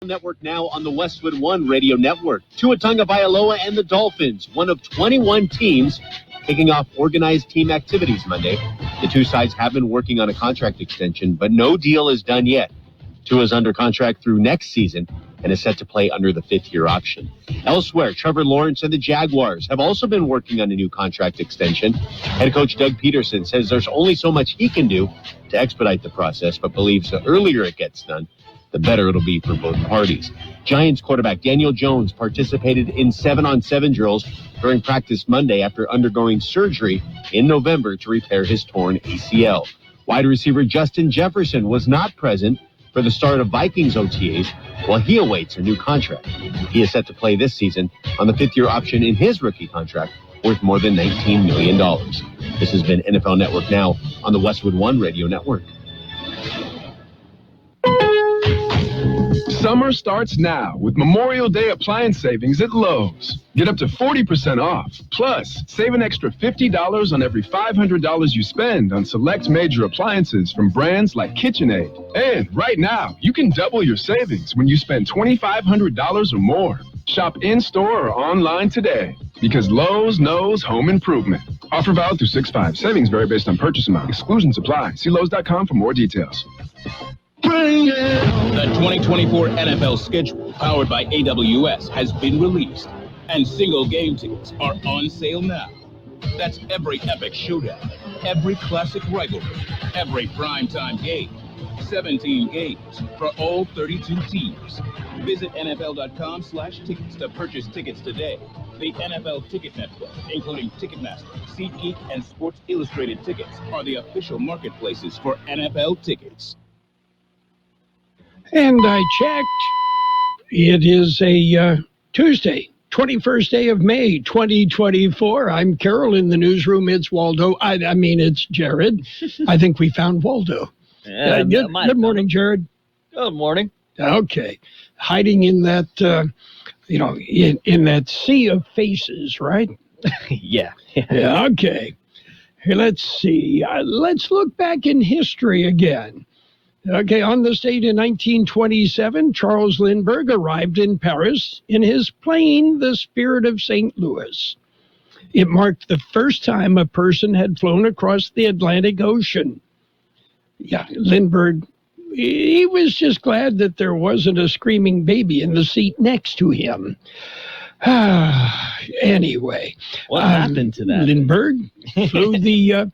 Network now on the Westwood One Radio Network. Tua Tagovailoa and the Dolphins, one of 21 teams, kicking off organized team activities Monday. The two sides have been working on a contract extension, but no deal is done yet. Tua is under contract through next season and is set to play under the fifth-year option. Elsewhere, Trevor Lawrence and the Jaguars have also been working on a new contract extension. Head coach Doug Peterson says there's only so much he can do to expedite the process, but believes the earlier it gets done, the better it'll be for both parties. Giants quarterback Daniel Jones participated in 7-on-7 drills during practice Monday after undergoing surgery in November to repair his torn ACL. Wide receiver Justin Jefferson was not present for the start of Vikings OTAs while he awaits a new contract. He is set to play this season on the fifth-year option in his rookie contract worth more than $19 million. This has been NFL Network Now on the Westwood One Radio Network. Summer starts now with Memorial Day appliance savings at Lowe's. Get up to 40% off. Plus, save an extra $50 on every $500 you spend on select major appliances from brands like KitchenAid. And right now, you can double your savings when you spend $2,500 or more. Shop in-store or online today because Lowe's knows home improvement. Offer valid through 6/5. Savings vary based on purchase amount. Exclusions apply. See Lowe's.com for more details. The 2024 NFL schedule, powered by AWS, has been released, and single game tickets are on sale now. That's every epic showdown, every classic rivalry, every primetime game. 17 games for all 32 teams. Visit NFL.com/tickets to purchase tickets today. The NFL Ticket Network, including Ticketmaster, SeatGeek, and Sports Illustrated tickets, are the official marketplaces for NFL tickets. And I checked. It is a Tuesday, 21st day of May, 2024. I'm Carroll in the newsroom. It's Waldo. I mean, it's Jared. I think we found Waldo. Good morning, Jared. Good morning. Okay. Hiding in that, in that sea of faces, right? Yeah. Yeah. Okay. Here, let's see. Let's look back in history again. Okay, on this date in 1927, Charles Lindbergh arrived in Paris in his plane, the Spirit of St. Louis. It marked the first time a person had flown across the Atlantic Ocean. Yeah, Lindbergh, he was just glad that there wasn't a screaming baby in the seat next to him. Anyway. What happened to that? Lindbergh flew the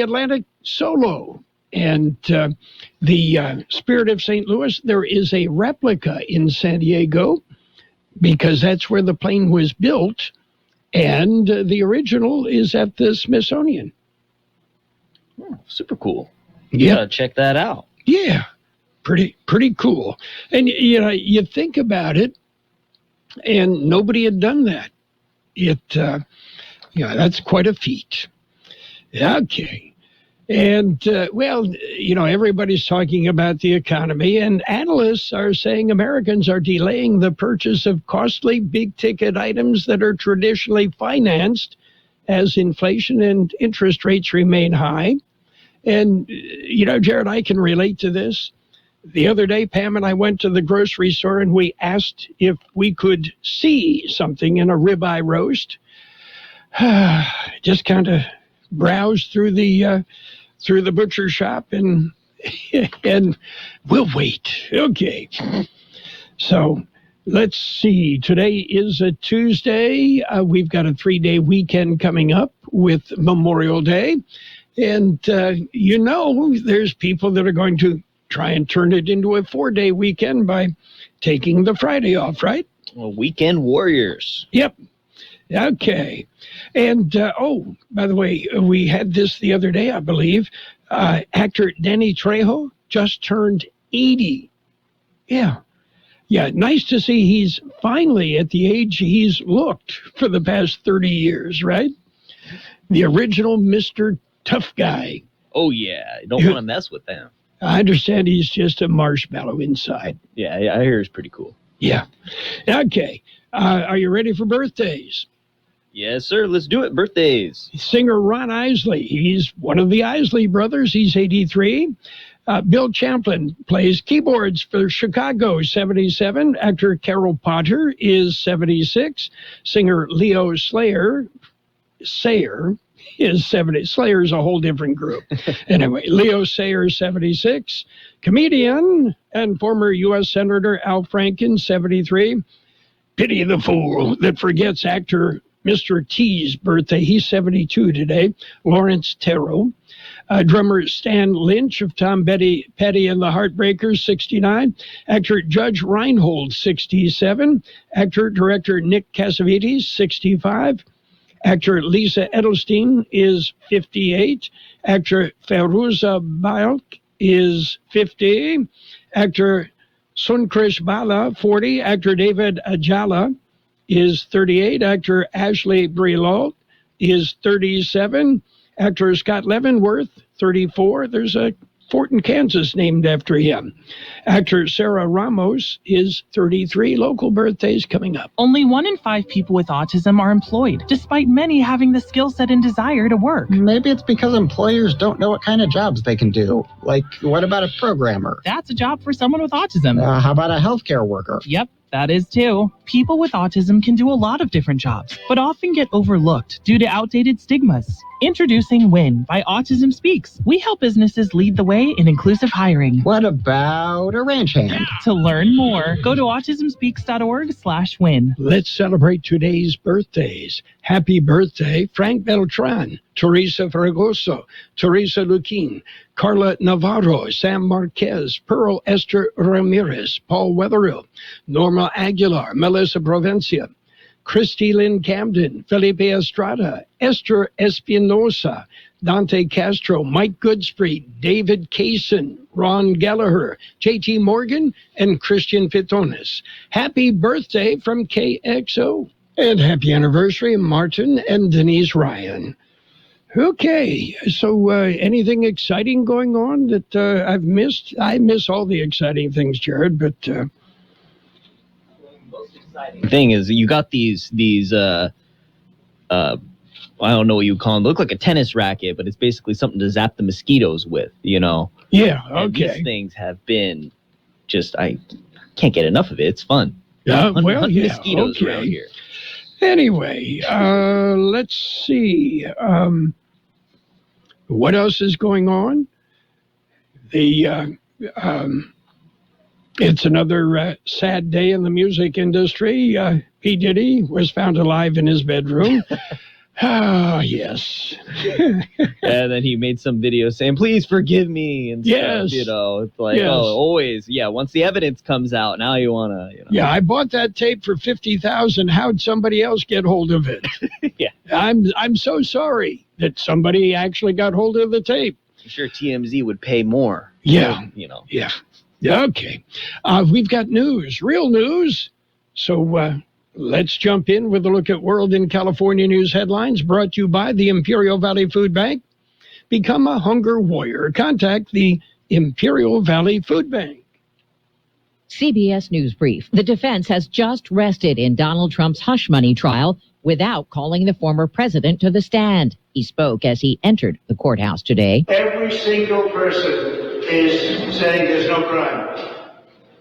Atlantic solo. And the Spirit of St. Louis, there is a replica in San Diego because that's where the plane was built. And the original is at the Smithsonian. Oh, super cool. Yeah. You gotta check that out. Yeah, pretty cool. And, you think about it, and nobody had done that. That's quite a feat. Okay. And, everybody's talking about the economy, and analysts are saying Americans are delaying the purchase of costly big-ticket items that are traditionally financed as inflation and interest rates remain high. And, Jared, I can relate to this. The other day, Pam and I went to the grocery store, and we asked if we could see something in a ribeye roast. Just kind of browsed through the butcher shop and we'll wait. Okay. So let's see. Today is a Tuesday. We've got a 3-day weekend coming up with Memorial Day. And, there's people that are going to try and turn it into a 4-day weekend by taking the Friday off, right? Well, weekend warriors. Yep. Okay. And, by the way, we had this the other day, I believe. Actor Danny Trejo just turned 80. Yeah. Yeah, nice to see he's finally at the age he's looked for the past 30 years, right? The original Mr. Tough Guy. Oh, yeah. You don't want to mess with them. I understand he's just a marshmallow inside. Yeah, I hear it's pretty cool. Yeah. Okay. Are you ready for birthdays? Yes, sir. Let's do it. Birthdays. Singer Ron Isley. He's one of the Isley brothers. He's 83. Bill Champlin plays keyboards for Chicago, 77. Actor Carroll Potter is 76. Singer Leo Sayer is 70. Slayer's a whole different group. Anyway, Leo Sayer, 76. Comedian and former U.S. Senator Al Franken, 73. Pity the fool that forgets actor Mr. T's birthday. He's 72 today. Lawrence Terrell. Drummer Stan Lynch of Tom Petty and the Heartbreakers, 69. Actor Judge Reinhold, 67. Actor-director Nick Cassavetes, 65. Actor Lisa Edelstein is 58. Actor Feruza Balk is 50. Actor Sunkrish Bala, 40. Actor David Ajala is 38. Actor Ashley Brilot is 37. Actor Scott Leavenworth, 34. There's a fort in Kansas named after him. Actor Sarah Ramos is 33. Local birthdays coming up. Only 1 in 5 people with autism are employed, despite many having the skill set and desire to work. Maybe it's because employers don't know what kind of jobs they can do. Like, what about a programmer? That's a job for someone with autism. How about a healthcare worker? Yep, that is too. People with autism can do a lot of different jobs, but often get overlooked due to outdated stigmas. Introducing WIN by Autism Speaks. We help businesses lead the way in inclusive hiring. What about a ranch hand? To learn more, go to autismspeaks.org/win. Let's celebrate today's birthdays. Happy birthday, Frank Beltran, Teresa Fragoso, Teresa Luquin, Carla Navarro, Sam Marquez, Pearl Esther Ramirez, Paul Wetherill, Norma Aguilar, Melissa Provencia, Christy Lynn Camden, Felipe Estrada, Esther Espinosa, Dante Castro, Mike Goodspree, David Kaysen, Ron Gallagher, J.T. Morgan, and Christian Fitones. Happy birthday from KXO. And happy anniversary, Martin and Denise Ryan. Okay, so anything exciting going on that I've missed? I miss all the exciting things, Jared, but... thing is, you got these I don't know what you call them. They look like a tennis racket, but it's basically something to zap the mosquitoes with, you know. Yeah, okay. And these things have been just, I can't get enough of it. It's fun. Yeah, Hunt yeah, mosquitoes okay. around here. Anyway, let's see. What else is going on? It's another sad day in the music industry. P. Diddy was found alive in his bedroom. Yes. And then he made some video saying, please forgive me. And yes. stuff, you know, it's like, yes. oh, always. Yeah, once the evidence comes out, now you want to, you know. Yeah, I bought that tape for $50,000. How'd somebody else get hold of it? Yeah. I'm so sorry that somebody actually got hold of the tape. I'm sure TMZ would pay more. Yeah. You know. Yeah. Okay. We've got news, real news. So let's jump in with a look at World in California news headlines brought to you by the Imperial Valley Food Bank. Become a hunger warrior. Contact the Imperial Valley Food Bank. CBS News Brief. The defense has just rested in Donald Trump's hush money trial without calling the former president to the stand. He spoke as he entered the courthouse today. Every single person is saying there's no crime.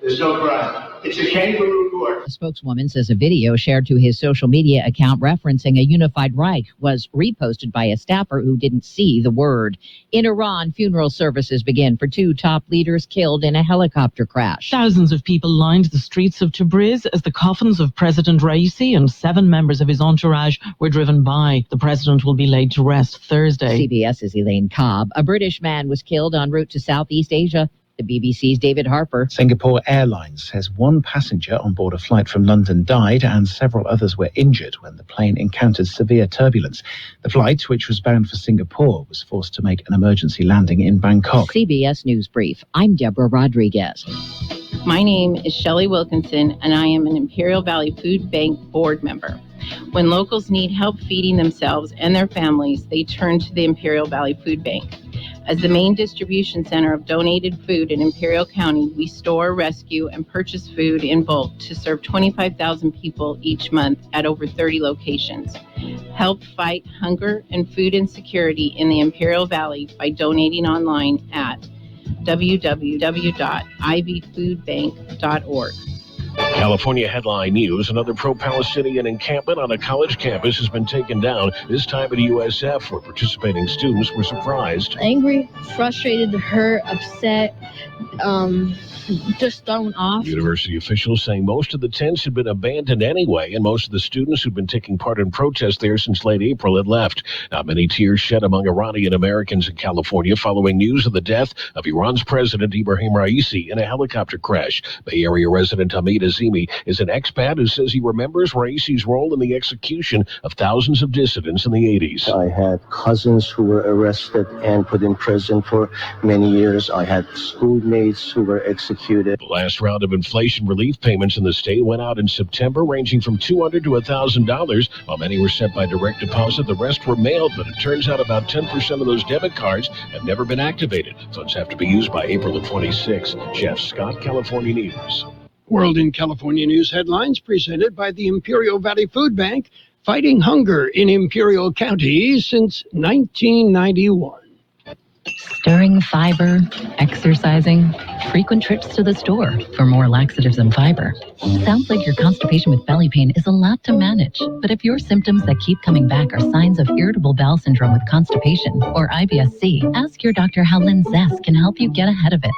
There's no crime. It's a kangaroo court. The spokeswoman says a video shared to his social media account referencing a unified Reich was reposted by a staffer who didn't see the word. In Iran, funeral services begin for 2 top leaders killed in a helicopter crash. Thousands of people lined the streets of Tabriz as the coffins of President Raisi and 7 members of his entourage were driven by. The president will be laid to rest Thursday. CBS's Elaine Cobb. A British man was killed en route to Southeast Asia. The BBC's David Harper. Singapore Airlines says 1 passenger on board a flight from London died and several others were injured when the plane encountered severe turbulence. The flight, which was bound for Singapore, was forced to make an emergency landing in Bangkok. CBS News Brief. I'm Deborah Rodriguez. My name is Shelley Wilkinson, and I am an Imperial Valley Food Bank board member. When locals need help feeding themselves and their families, they turn to the Imperial Valley Food Bank. As the main distribution center of donated food in Imperial County, we store, rescue, and purchase food in bulk to serve 25,000 people each month at over 30 locations. Help fight hunger and food insecurity in the Imperial Valley by donating online at www.ivyfoodbank.org. California Headline News: another pro-Palestinian encampment on a college campus has been taken down, this time at USF, where participating students were surprised. Angry, frustrated, hurt, upset, just thrown off. University officials saying most of the tents had been abandoned anyway, and most of the students who'd been taking part in protests there since late April had left. Now, many tears shed among Iranian Americans in California following news of the death of Iran's President Ibrahim Raisi in a helicopter crash. Bay Area resident Hamid Azimi is an expat who says he remembers Raisi's role in the execution of thousands of dissidents in the 80s. I had cousins who were arrested and put in prison for many years. I had schoolmates who were executed. The last round of inflation relief payments in the state went out in September, ranging from $200 to $1,000. While many were sent by direct deposit, the rest were mailed, but it turns out about 10% of those debit cards have never been activated. Funds have to be used by April of 26. Jeff Scott, California News. World in California News headlines presented by the Imperial Valley Food Bank, fighting hunger in Imperial County since 1991. Stirring fiber, exercising, frequent trips to the store for more laxatives and fiber. Sounds like your constipation with belly pain is a lot to manage, but if your symptoms that keep coming back are signs of irritable bowel syndrome with constipation or IBS-C, ask your doctor how Linzess can help you get ahead of it.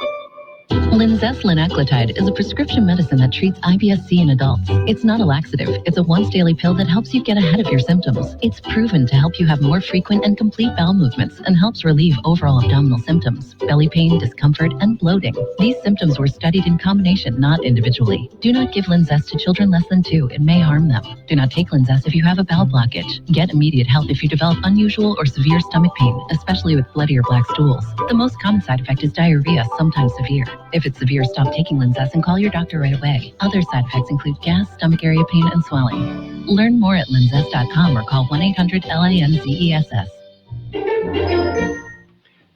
Linzess linaclotide is a prescription medicine that treats IBS-C in adults. It's not a laxative. It's a once-daily pill that helps you get ahead of your symptoms. It's proven to help you have more frequent and complete bowel movements and helps relieve overall abdominal symptoms, belly pain, discomfort, and bloating. These symptoms were studied in combination, not individually. Do not give Linzess to children less than 2. It may harm them. Do not take Linzess if you have a bowel blockage. Get immediate help if you develop unusual or severe stomach pain, especially with bloody or black stools. The most common side effect is diarrhea, sometimes severe. If it's severe, stop taking Linzess and call your doctor right away. Other side effects include gas, stomach area pain, and swelling. Learn more at linzess.com or call 1-800-LINZESS.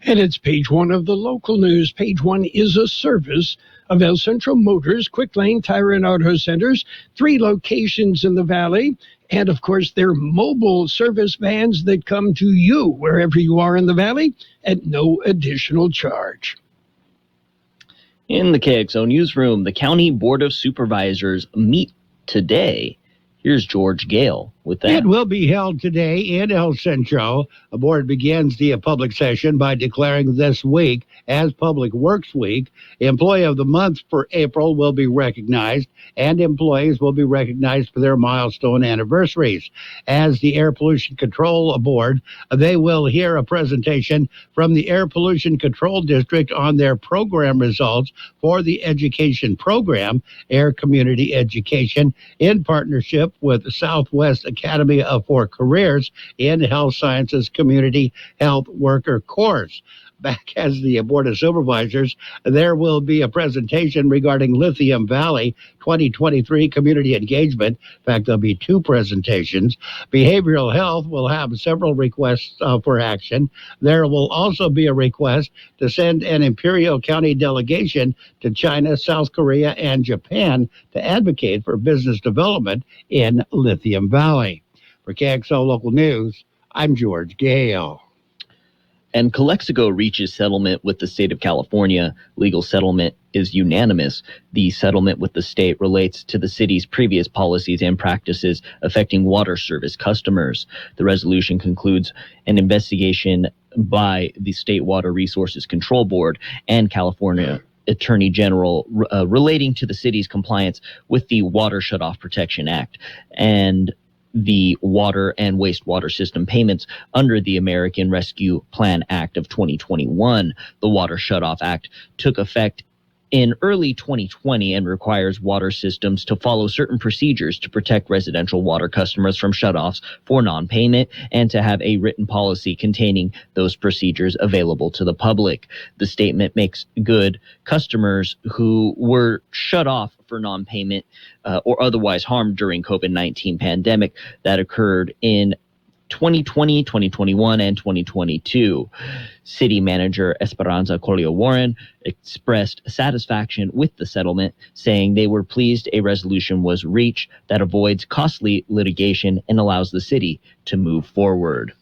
And it's page one of the local news. Page one is a service of El Centro Motors, Quick Lane Tire and Auto Centers, 3 locations in the valley, and of course their mobile service vans that come to you wherever you are in the valley at no additional charge. In the KXO newsroom, the County Board of Supervisors meet today. Here's George Gale with that. It will be held today in El Centro. The board begins the public session by declaring this week as Public Works Week. Employee of the Month for April will be recognized, and employees will be recognized for their milestone anniversaries. As the Air Pollution Control Board, they will hear a presentation from the Air Pollution Control District on their program results for the education program, Air Community Education, in partnership with the Southwest Academy for Careers in Health Sciences Community Health Worker course. Back as the Board of Supervisors, there will be a presentation regarding Lithium Valley 2023 community engagement. In fact, there'll be 2 presentations. Behavioral health will have several requests for action. There will also be a request to send an Imperial County delegation to China, South Korea, and Japan to advocate for business development in Lithium Valley. For KXO Local News, I'm George Gale. And Calexico reaches settlement with the state of California. Legal settlement is unanimous. The settlement with the state relates to the city's previous policies and practices affecting water service customers. The resolution concludes an investigation by the State Water Resources Control Board and California Attorney General relating to the city's compliance with the Water Shutoff Protection Act and the water and wastewater system payments under the American Rescue Plan Act of 2021. The Water Shutoff Act took effect in early 2020 and requires water systems to follow certain procedures to protect residential water customers from shutoffs for non-payment and to have a written policy containing those procedures available to the public. The statement makes good customers who were shut off for non-payment or otherwise harmed during COVID-19 pandemic that occurred in 2020, 2021, and 2022. City Manager Esperanza Colio Warren expressed satisfaction with the settlement, saying they were pleased a resolution was reached that avoids costly litigation and allows the city to move forward.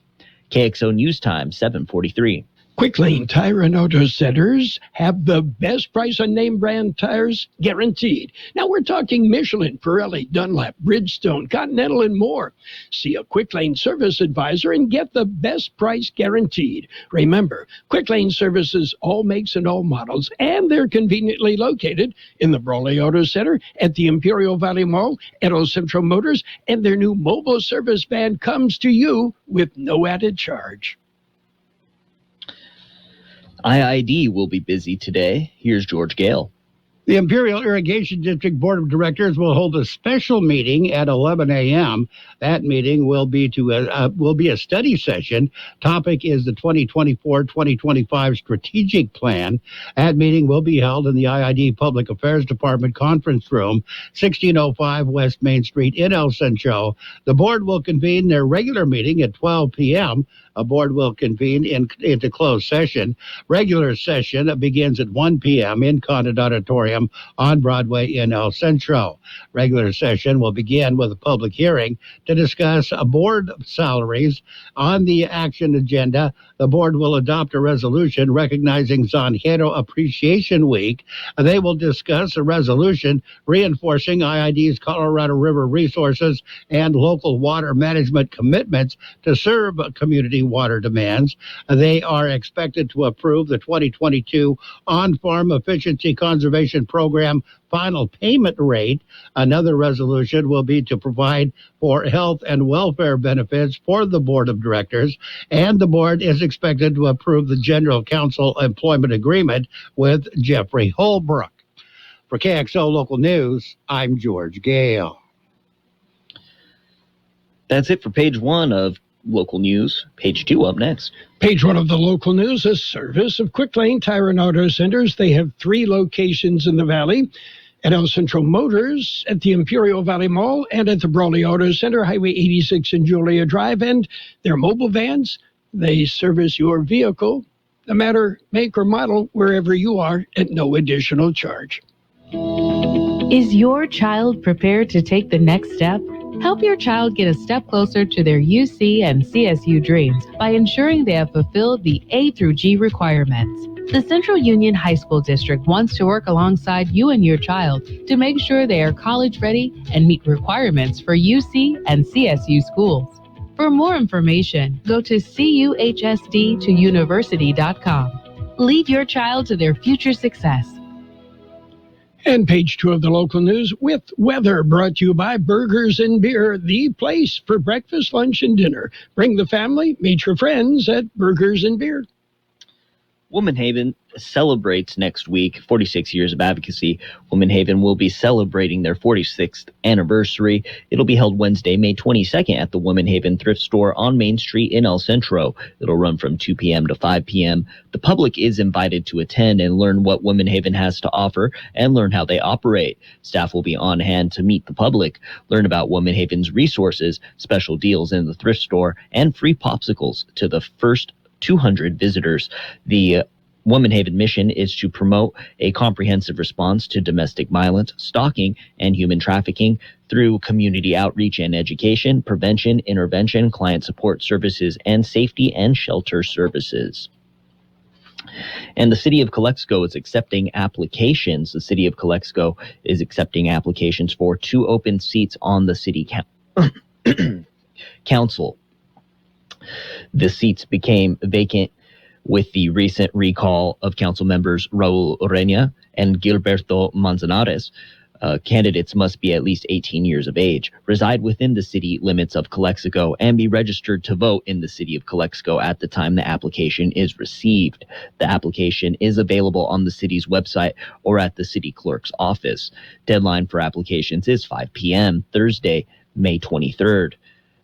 KXO News Time, 7:43. Quick Lane Tire and Auto Centers have the best price on name brand tires guaranteed. Now we're talking Michelin, Pirelli, Dunlop, Bridgestone, Continental, and more. See a Quick Lane service advisor and get the best price guaranteed. Remember, Quick Lane services all makes and all models, and they're conveniently located in the Brawley Auto Center, at the Imperial Valley Mall, at El Centro Motors, and their new mobile service van comes to you with no added charge. IID will be busy today. Here's George Gale. The Imperial Irrigation District Board of Directors will hold a special meeting at 11 a.m. That meeting will be a study session. Topic is the 2024-2025 strategic plan. That meeting will be held in the IID Public Affairs Department conference room, 1605 West Main Street in El Centro. The board will convene their regular meeting at 12 p.m. A board will convene into closed session. Regular session begins at 1 p.m. in Condon Auditorium on Broadway in El Centro. Regular session will begin with a public hearing to discuss board salaries. On the action agenda, the board will adopt a resolution recognizing Zanjero Appreciation Week. They will discuss a resolution reinforcing IID's Colorado River resources and local water management commitments to serve community water demands. They are expected to approve the 2022 On-Farm Efficiency Conservation Program final payment rate. Another resolution will be to provide for health and welfare benefits for the board of directors, and the board is expected to approve the general counsel employment agreement with Jeffrey Holbrook. For KXO Local News, I'm George Gale. That's it for page 1 of local news. Page 2 up next. Page 1 of the local news, a service of Quick Lane Tire and Auto Centers. They have 3 locations in the valley: at El Centro Motors, at the Imperial Valley Mall, and at the Brawley Auto Center, Highway 86 and Julia Drive. And their mobile vans, they service your vehicle, no matter make or model, wherever you are, at no additional charge. Is your child prepared to take the next step? Help your child get a step closer to their UC and CSU dreams by ensuring they have fulfilled the A through G requirements. The Central Union High School District wants to work alongside you and your child to make sure they are college ready and meet requirements for UC and CSU schools. For more information, go to cuhsd2university.com. Lead your child to their future success. And page 2 of the local news with weather, brought to you by Burgers and Beer, the place for breakfast, lunch, and dinner. Bring the family, meet your friends at Burgers and Beer. Woman Haven celebrates next week 46 years of advocacy. Woman Haven will be celebrating their 46th anniversary. It'll be held Wednesday, May 22nd at the Woman Haven Thrift Store on Main Street in El Centro. It'll run from 2 p.m. to 5 p.m. The public is invited to attend and learn what Woman Haven has to offer and learn how they operate. Staff will be on hand to meet the public, learn about Woman Haven's resources, special deals in the thrift store, and free popsicles to the first 200 visitors. The Woman Haven mission is to promote a comprehensive response to domestic violence, stalking, and human trafficking through community outreach and education, prevention, intervention, client support services, and safety and shelter services. And the city of Kxo is accepting applications. The city of Kxo is accepting applications for 2 open seats on the city council. The seats became vacant with the recent recall of council members Raul Ureña and Gilberto Manzanares. Candidates must be at least 18 years of age, reside within the city limits of Kxo, and be registered to vote in the city of Kxo at the time the application is received. The application is available on the city's website or at the city clerk's office. Deadline for applications is 5 p.m. Thursday, May 23rd.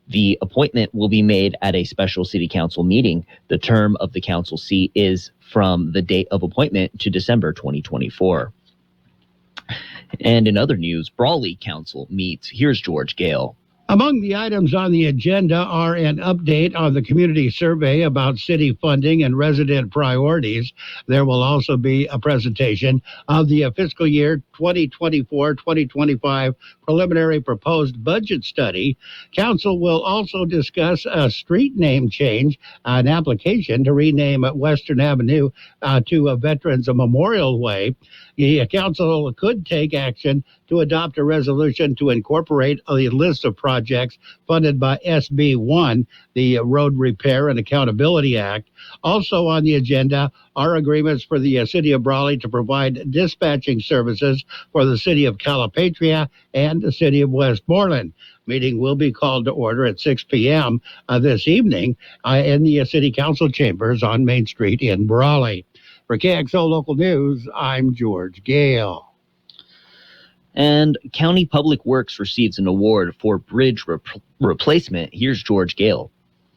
The appointment will be made at a special city council meeting. The term of the council seat is from the date of appointment to December 2024. And in other news, Brawley Council meets. Here's George Gale. Among the items on the agenda are an update on the community survey about city funding and resident priorities. There will also be a presentation of the fiscal year 2024-2025 preliminary proposed budget study. Council will also discuss a street name change, an application to rename Western Avenue to a Veterans Memorial Way. The council could take action to adopt a resolution to incorporate a list of projects funded by SB 1, the Road Repair and Accountability Act. Also on the agenda are agreements for the city of Brawley to provide dispatching services for the city of Calipatria and the city of Westmoreland. Meeting will be called to order at 6 p.m. This evening in the city council chambers on Main Street in Brawley. For KXO Local News, I'm George Gale. And County Public Works receives an award for bridge replacement. Here's George Gale.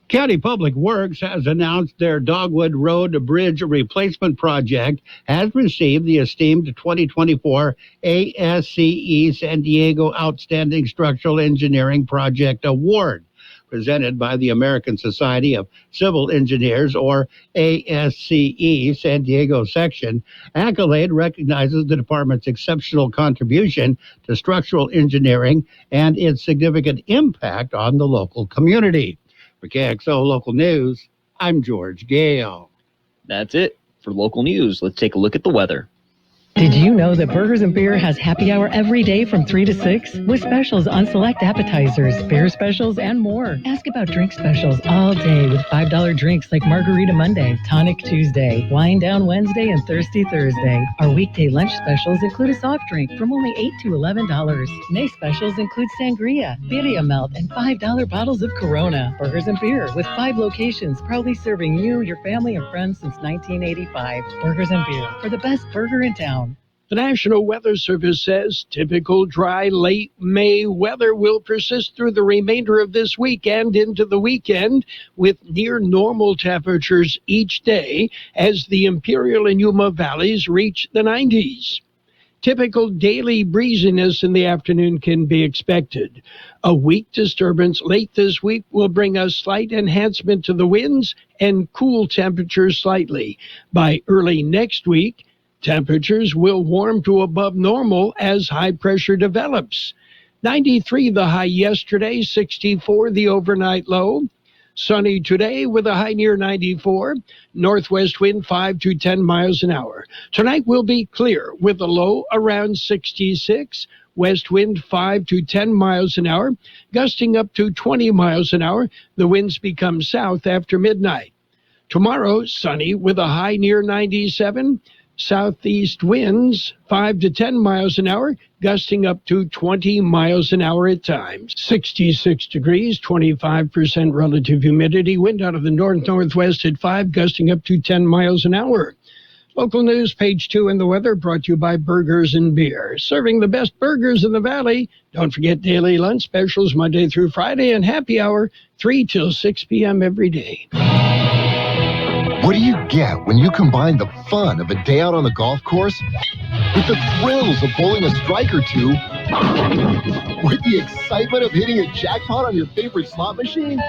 County Public Works has announced their Dogwood Road Bridge Replacement Project has received the esteemed 2024 ASCE San Diego Outstanding Structural Engineering Project Award, presented by the American Society of Civil Engineers, or ASCE San Diego section. Accolade recognizes the department's exceptional contribution to structural engineering and its significant impact on the local community. For KXO Local News, I'm George Gale. That's it for local news. Let's take a look at the weather. Did you know that Burgers and Beer has happy hour every day from 3 to 6? With specials on select appetizers, beer specials, and more. Ask about drink specials all day with $5 drinks like Margarita Monday, Tonic Tuesday, Wine Down Wednesday, and Thirsty Thursday. Our weekday lunch specials include a soft drink from only $8 to $11. May specials include sangria, birria melt, and $5 bottles of Corona. Burgers and Beer with 5 locations, proudly serving you, your family, and friends since 1985. Burgers and Beer, for the best burger in town. The National Weather Service says typical dry late May weather will persist through the remainder of this week and into the weekend, with near normal temperatures each day as the Imperial and Yuma valleys reach the 90s. Typical daily breeziness in the afternoon can be expected. A weak disturbance late this week will bring a slight enhancement to the winds and cool temperatures slightly. By early next week, temperatures will warm to above normal as high pressure develops. 93 the high yesterday, 64 the overnight low. Sunny today with a high near 94. Northwest wind 5 to 10 miles an hour. Tonight will be clear with a low around 66. West wind 5 to 10 miles an hour, gusting up to 20 miles an hour. The winds become south after midnight. Tomorrow, sunny with a high near 97. Southeast winds 5 to 10 miles an hour, gusting up to 20 miles an hour at times. 66 degrees, 25% relative humidity, wind out of the north-northwest at 5, gusting up to 10 miles an hour. Local news, page 2 in the weather, brought to you by Burgers and Beer. Serving the best burgers in the valley. Don't forget daily lunch specials Monday through Friday and happy hour 3 till 6 p.m. every day. What do you get when you combine the fun of a day out on the golf course with the thrills of bowling a strike or two with the excitement of hitting a jackpot on your favorite slot machine?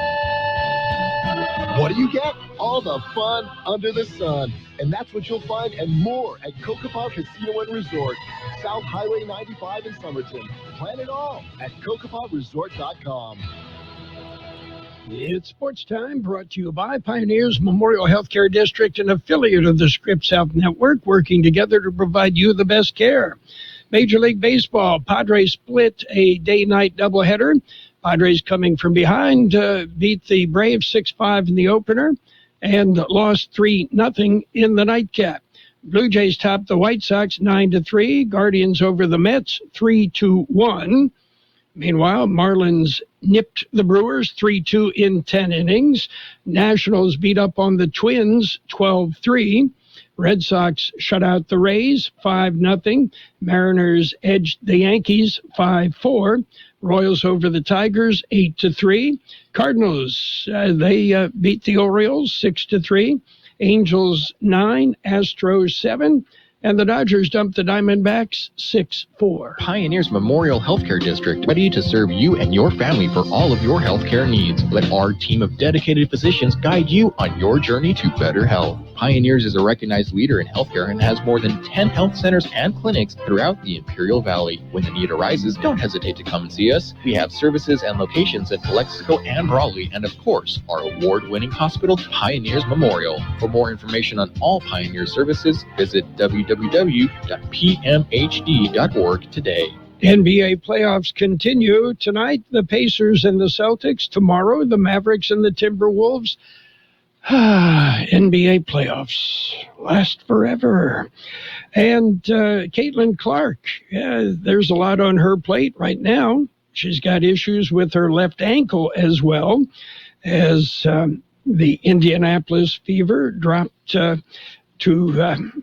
What do you get? All the fun under the sun. And that's what you'll find and more at Kokopah Casino and Resort, South Highway 95 in Somerton. Plan it all at kokopahresort.com. It's sports time, brought to you by Pioneers Memorial Healthcare District, an affiliate of the Scripps Health Network, working together to provide you the best care. Major League Baseball, Padres split a day-night doubleheader. Padres coming from behind beat the Braves 6-5 in the opener and lost 3-0 in the nightcap. Blue Jays topped the White Sox 9-3. Guardians over the Mets 3-1. Meanwhile, Marlins nipped the Brewers 3-2 in 10 innings. Nationals beat up on the Twins 12-3. Red Sox shut out the Rays 5-0. Mariners edged the Yankees 5-4. Royals over the Tigers 8-3. Cardinals, they beat the Orioles 6-3. Angels 9, Astros 7. And the Dodgers dumped the Diamondbacks 6-4. Pioneers Memorial Healthcare District, ready to serve you and your family for all of your healthcare needs. Let our team of dedicated physicians guide you on your journey to better health. Pioneers is a recognized leader in healthcare and has more than 10 health centers and clinics throughout the Imperial Valley. When the need arises, don't hesitate to come and see us. We have services and locations in Calexico and Raleigh, and of course, our award-winning hospital, Pioneers Memorial. For more information on all Pioneer services, visit www.pmhd.org today. NBA playoffs continue. Tonight, the Pacers and the Celtics. Tomorrow, the Mavericks and the Timberwolves. NBA playoffs last forever. And Caitlin Clark, there's a lot on her plate right now. She's got issues with her left ankle as well, as the Indianapolis Fever dropped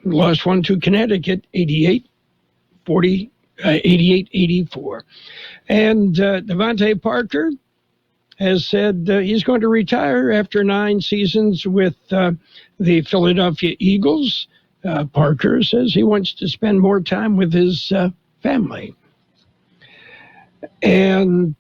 lost one to Connecticut, 88-84. And Devontae Parker has said he's going to retire after 9 seasons with the Philadelphia Eagles. Parker says he wants to spend more time with his family. And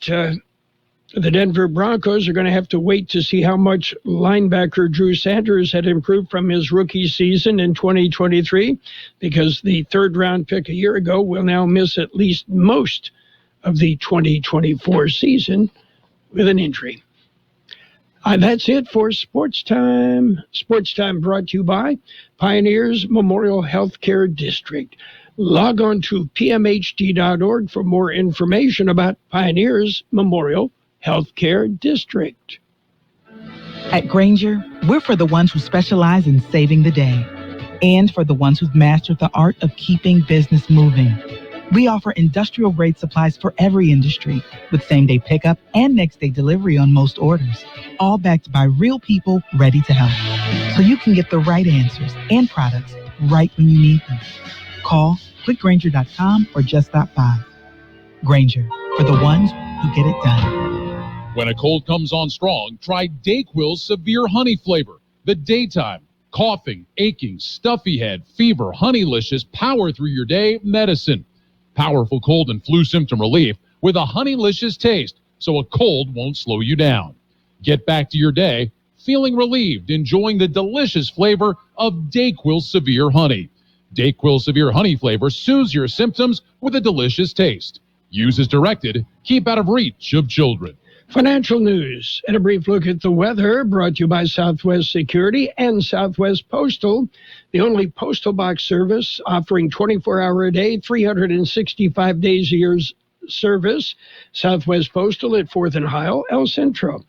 the Denver Broncos are going to have to wait to see how much linebacker Drew Sanders had improved from his rookie season in 2023, because the third-round pick a year ago will now miss at least most of the 2024 season with an injury. That's it for Sports Time. Sports Time brought to you by Pioneers Memorial Healthcare District. Log on to pmhd.org for more information about Pioneers Memorial Healthcare District. At Grainger, we're for the ones who specialize in saving the day and for the ones who've mastered the art of keeping business moving. We offer industrial-grade supplies for every industry with same-day pickup and next-day delivery on most orders, all backed by real people ready to help, so you can get the right answers and products right when you need them. Call, click Grainger.com, or just stop by. Grainger, for the ones who get it done. When a cold comes on strong, try DayQuil's Severe Honey flavor. The daytime, coughing, aching, stuffy head, fever, Honeylicious, power through your day medicine. Powerful cold and flu symptom relief with a Honeylicious taste, so a cold won't slow you down. Get back to your day feeling relieved, enjoying the delicious flavor of DayQuil Severe Honey. DayQuil Severe Honey flavor soothes your symptoms with a delicious taste. Use as directed. Keep out of reach of children. Financial news and a brief look at the weather, brought to you by Southwest Security and Southwest Postal, the only postal box service offering 24-hour-a-day, 365 days a year service. Southwest Postal at 4th and Heil, El Centro.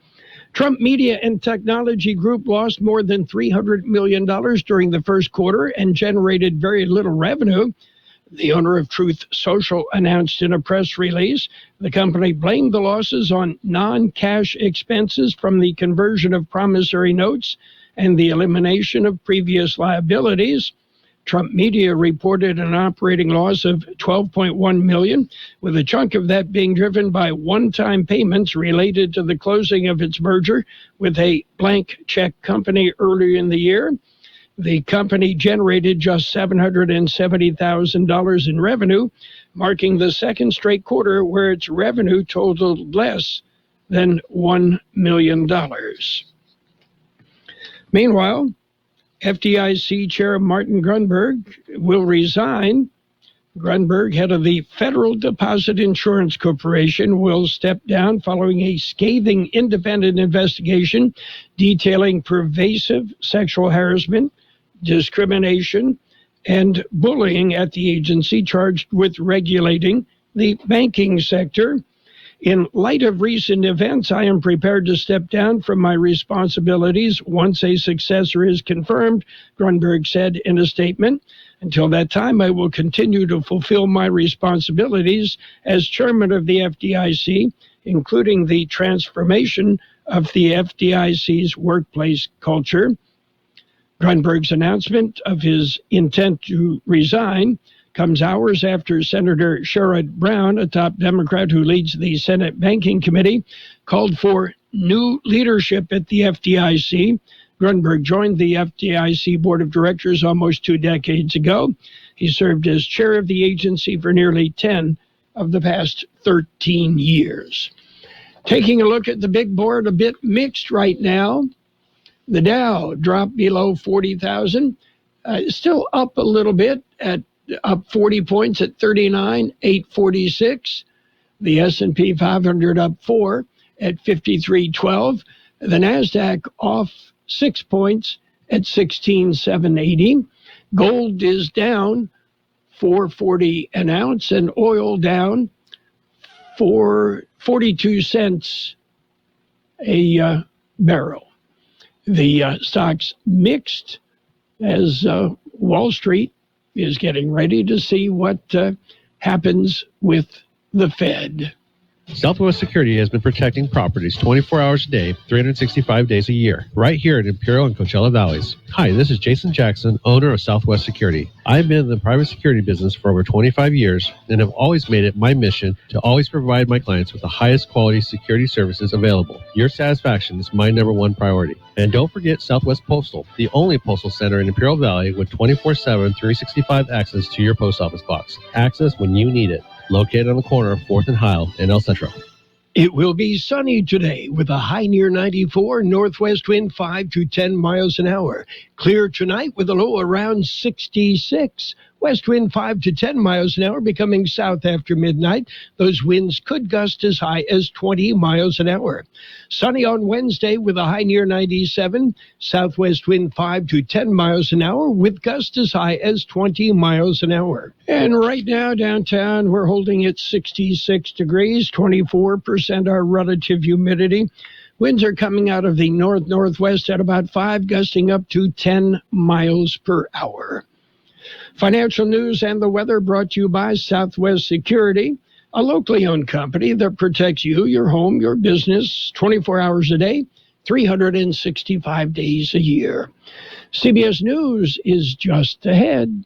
Trump Media and Technology Group lost more than $300 million during the first quarter and generated very little revenue. The owner of Truth Social announced in a press release the company blamed the losses on non-cash expenses from the conversion of promissory notes and the elimination of previous liabilities. Trump Media reported an operating loss of $12.1 million, with a chunk of that being driven by one-time payments related to the closing of its merger with a blank check company earlier in the year. The company generated just $770,000 in revenue, marking the second straight quarter where its revenue totaled less than $1 million. Meanwhile, FDIC Chair Martin Grunberg will resign. Grunberg, head of the Federal Deposit Insurance Corporation, will step down following a scathing independent investigation detailing pervasive sexual harassment, discrimination, and bullying at the agency charged with regulating the banking sector. In light of recent events, I am prepared to step down from my responsibilities once a successor is confirmed, Grunberg said in a statement. Until that time, I will continue to fulfill my responsibilities as chairman of the FDIC, including the transformation of the FDIC's workplace culture. Grunberg's announcement of his intent to resign comes hours after Senator Sherrod Brown, a top Democrat who leads the Senate Banking Committee, called for new leadership at the FDIC. Grunberg joined the FDIC Board of Directors almost 2 decades ago. He served as chair of the agency for nearly 10 of the past 13 years. Taking a look at the big board, a bit mixed right now. The Dow dropped below 40,000, still up a little bit, up 40 points at 39,846. The S&P 500 up 4 at 5312. The NASDAQ off 6 points at 16,780. Gold is down $4.40 an ounce, and oil down for 42 cents a barrel. The stocks mixed as Wall Street is getting ready to see what happens with the Fed. Southwest Security has been protecting properties 24 hours a day, 365 days a year, right here in Imperial and Coachella Valleys. Hi, this is Jason Jackson, owner of Southwest Security. I've been in the private security business for over 25 years and have always made it my mission to always provide my clients with the highest quality security services available. Your satisfaction is my number one priority. And don't forget Southwest Postal, the only postal center in Imperial Valley with 24/7, 365 access to your post office box. Access when you need it. Located on the corner of 4th and Heil in El Centro. It will be sunny today with a high near 94, northwest wind 5 to 10 miles an hour. Clear tonight with a low around 66. West wind 5 to 10 miles an hour, becoming south after midnight. Those winds could gust as high as 20 miles an hour. Sunny on Wednesday with a high near 97. Southwest wind 5 to 10 miles an hour with gusts as high as 20 miles an hour. And right now downtown, we're holding at 66 degrees, 24% our relative humidity. Winds are coming out of the north-northwest at about 5, gusting up to 10 miles per hour. Financial news and the weather brought to you by Southwest Security, a locally owned company that protects you, your home, your business, 24 hours a day, 365 days a year. CBS News is just ahead.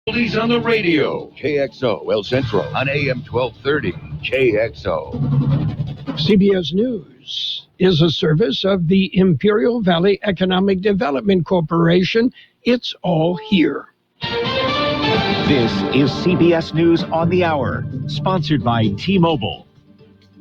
Oldies on the radio. KXO, El Centro, on AM 1230. KXO. CBS News is a service of the Imperial Valley Economic Development Corporation. It's all here. This is CBS News on the Hour, sponsored by T-Mobile.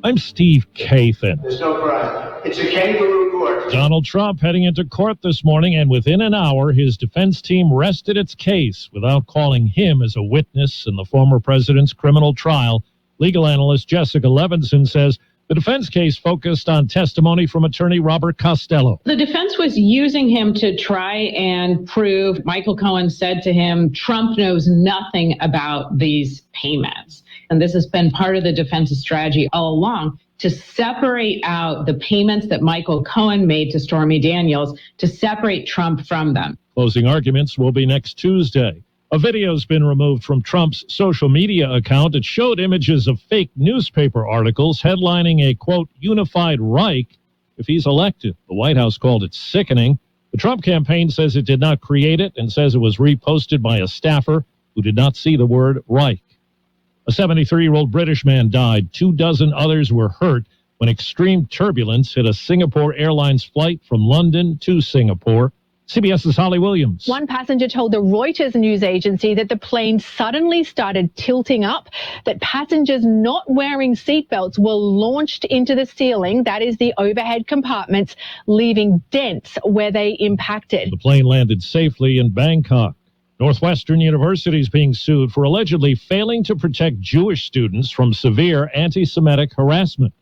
I'm Steve Kathan. There's no crime. It's a kangaroo court. Donald Trump heading into court this morning, and within an hour, his defense team rested its case without calling him as a witness in the former president's criminal trial. Legal analyst Jessica Levinson says the defense case focused on testimony from attorney Robert Costello. The defense was using him to try and prove Michael Cohen said to him, Trump knows nothing about these payments. And this has been part of the defense's strategy all along, to separate out the payments that Michael Cohen made to Stormy Daniels, to separate Trump from them. Closing arguments will be next Tuesday. A video's been removed from Trump's social media account. It showed images of fake newspaper articles headlining a, quote, unified Reich if he's elected. The White House called it sickening. The Trump campaign says it did not create it and says it was reposted by a staffer who did not see the word Reich. A 73-year-old British man died. 24 others were hurt when extreme turbulence hit a Singapore Airlines flight from London to Singapore. CBS's Holly Williams. One passenger told the Reuters news agency that the plane suddenly started tilting up, that passengers not wearing seatbelts were launched into the ceiling, that is the overhead compartments, leaving dents where they impacted. The plane landed safely in Bangkok. Northwestern University is being sued for allegedly failing to protect Jewish students from severe anti-Semitic harassment.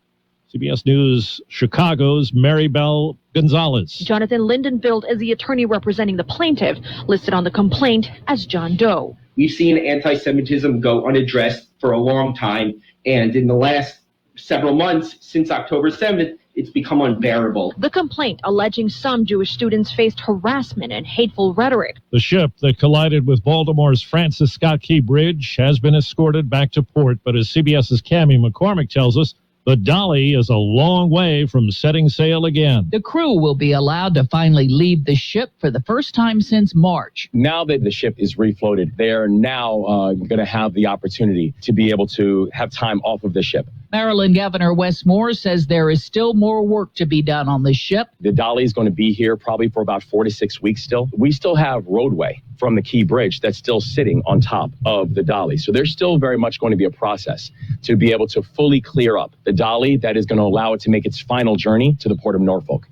CBS News Chicago's Maribel Gonzalez. Jonathan Lindenfeld is the attorney representing the plaintiff, listed on the complaint as John Doe. We've seen anti-Semitism go unaddressed for a long time, and in the last several months, since October 7th, it's become unbearable. The complaint alleging some Jewish students faced harassment and hateful rhetoric. The ship that collided with Baltimore's Francis Scott Key Bridge has been escorted back to port, but as CBS's Cammie McCormick tells us, the Dolly is a long way from setting sail again. The crew will be allowed to finally leave the ship for the first time since March. Now that the ship is refloated, they are now going to have the opportunity to be able to have time off of the ship. Maryland Governor Wes Moore says there is still more work to be done on the ship. The dolly is going to be here probably for about 4 to 6 weeks still. We still have roadway from the Key Bridge that's still sitting on top of the dolly. So there's still very much going to be a process to be able to fully clear up the dolly that is going to allow it to make its final journey to the Port of Norfolk.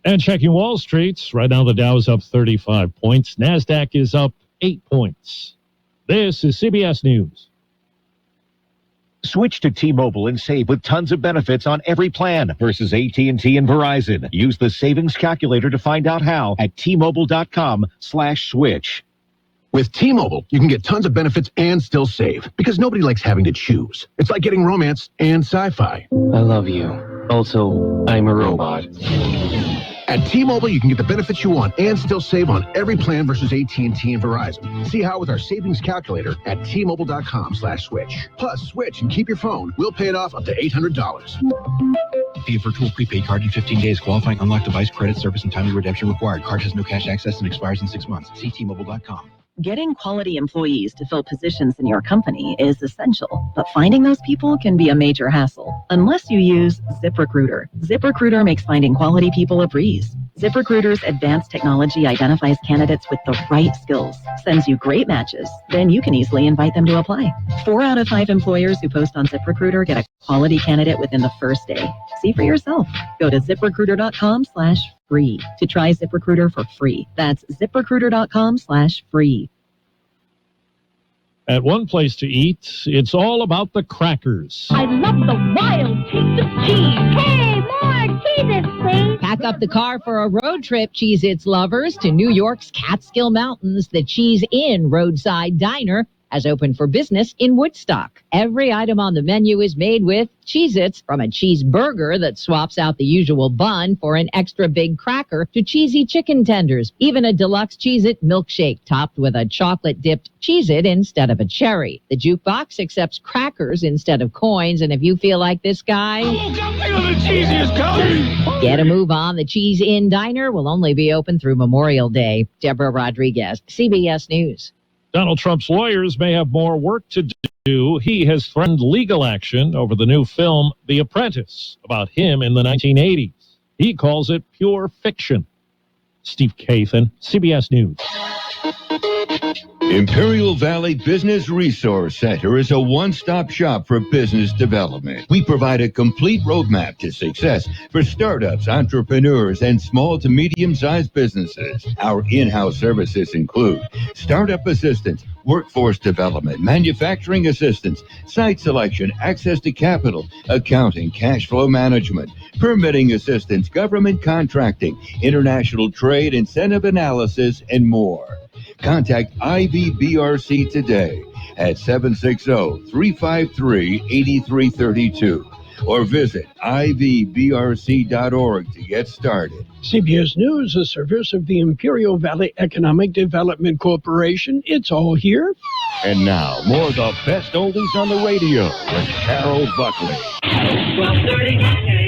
And checking Wall Street, right now the Dow is up 35 points. NASDAQ is up 8 points. This is CBS News. Switch to T-Mobile and save with tons of benefits on every plan versus AT&T and Verizon. Use the savings calculator to find out how at T-Mobile.com/switch. With T-Mobile, you can get tons of benefits and still save because nobody likes having to choose. It's like getting romance and sci-fi. I love you. Also, I'm a robot. At T-Mobile, you can get the benefits you want and still save on every plan versus AT&T and Verizon. See how with our savings calculator at T-Mobile.com/switch. Plus, switch and keep your phone. We'll pay it off up to $800. Via virtual prepaid card in 15 days. Qualifying unlocked device credit service and timely redemption required. Card has no cash access and expires in 6 months. See T-Mobile.com. Getting quality employees to fill positions in your company is essential, but finding those people can be a major hassle unless you use ZipRecruiter. ZipRecruiter makes finding quality people a breeze. ZipRecruiter's advanced technology identifies candidates with the right skills, sends you great matches, then you can easily invite them to apply. 4 out of 5 employers who post on ZipRecruiter get a quality candidate within the first day. See for yourself. Go to ZipRecruiter.com/free to try ZipRecruiter for free. That's ZipRecruiter.com/free. At one place to eat, it's all about the crackers. I love the wild taste of cheese. Hey, more Cheez-Its, please. Pack up the car for a road trip, Cheez-Its lovers, to New York's Catskill Mountains. The Cheese Inn Roadside Diner has opened for business in Woodstock. Every item on the menu is made with Cheez-Its, from a cheeseburger that swaps out the usual bun for an extra big cracker to cheesy chicken tenders, even a deluxe Cheez-It milkshake topped with a chocolate-dipped Cheez-It instead of a cherry. The jukebox accepts crackers instead of coins, and if you feel like this guy, get a move on. The Cheese Inn Diner will only be open through Memorial Day. Deborah Rodriguez, CBS News. Donald Trump's lawyers may have more work to do. He has threatened legal action over the new film, The Apprentice, about him in the 1980s. He calls it pure fiction. Steve Kathan, CBS News. Imperial Valley Business Resource Center is a one-stop shop for business development. We provide a complete roadmap to success for startups, entrepreneurs, and small to medium-sized businesses. Our in-house services include startup assistance, workforce development, manufacturing assistance, site selection, access to capital, accounting, cash flow management, permitting assistance, government contracting, international trade, incentive analysis, and more. Contact IVBRC today at 760-353-8332 or visit ivbrc.org to get started. CBS News, a service of the Imperial Valley Economic Development Corporation. It's all here. And now, more of the best oldies on the radio with Carroll Buckley. 12:30.